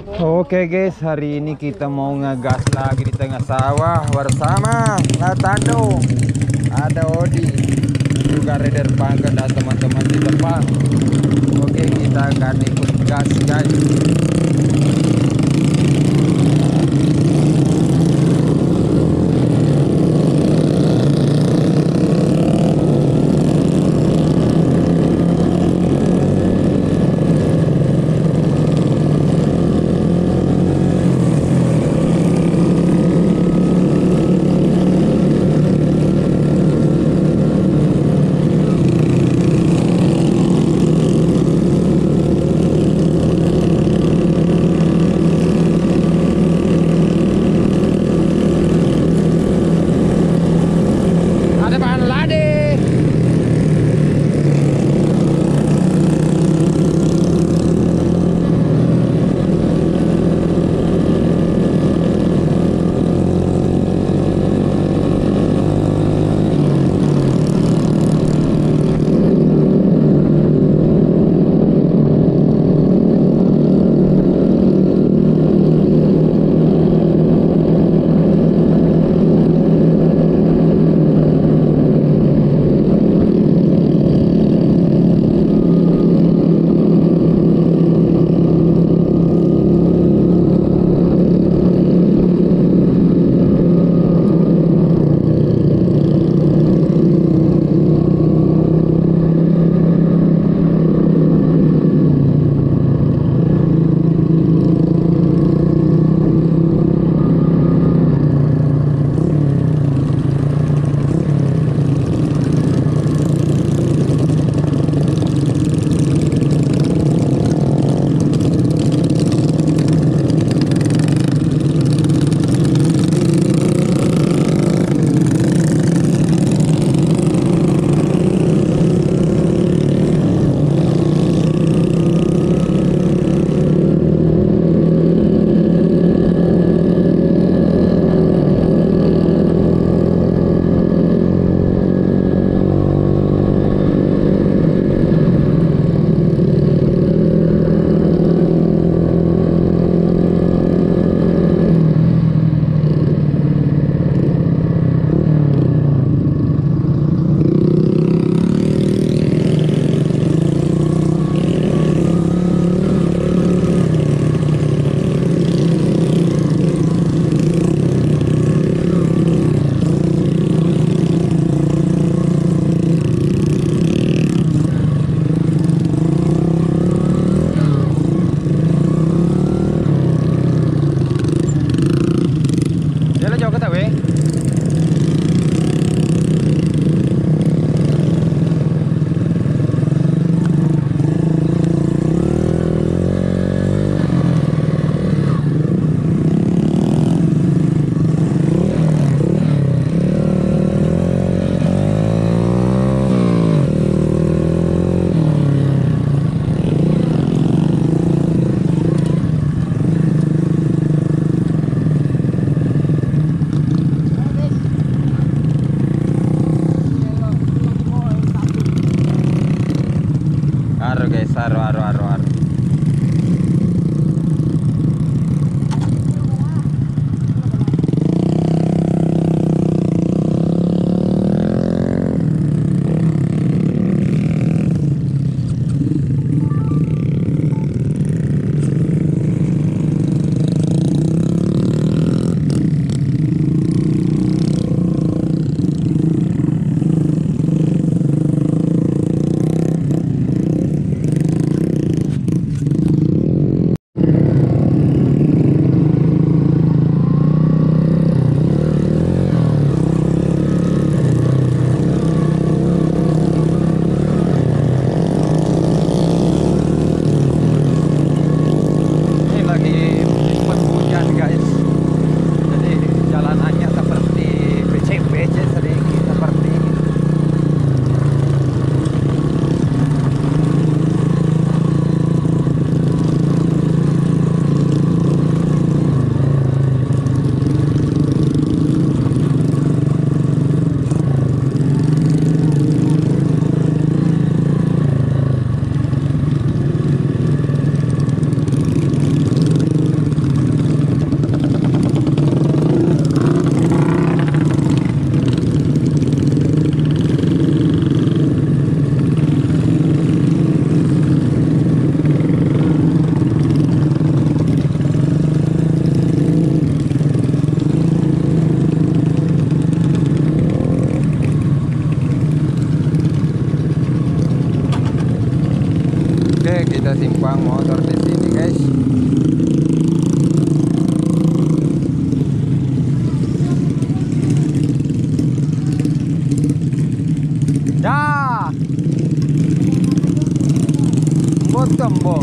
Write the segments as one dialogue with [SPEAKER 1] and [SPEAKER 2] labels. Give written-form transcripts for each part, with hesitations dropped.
[SPEAKER 1] Oke guys, hari ini kita mau ngegas lagi di tengah sawah bersama Latando. Ada Odi, juga Raider Pangkat dan teman-teman di depan. Oke, kita akan ikut gas guys. Aru. Oke, kita simpang motor di sini, guys. Ya. Tembo.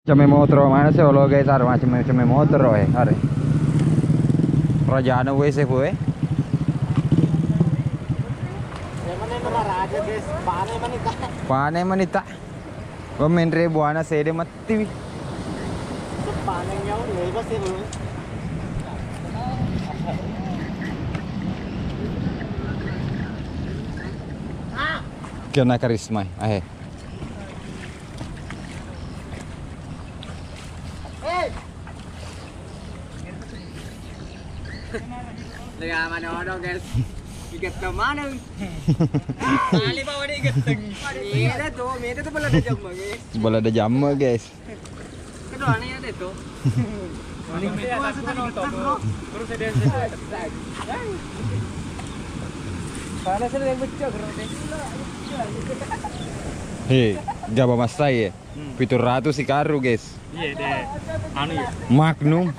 [SPEAKER 1] Came motor mana sih lo guys, har macam motor har. Rajaan wes fue. Pane manita. Pemenre buana sede mati. Kena karisma, ahe.
[SPEAKER 2] Tengah mana orang guys? Ikat ke mana? Kali bawa dia ikat teng. Ini tu bola ada jam guys.
[SPEAKER 1] Bola ada jam guys.
[SPEAKER 2] Kedua ni ada tu. Terus ada. Panas ada yang becok
[SPEAKER 1] Hei, gaba masai ya. 700 si karu guys.
[SPEAKER 2] Iya deh. Anu ya.
[SPEAKER 1] Magnum.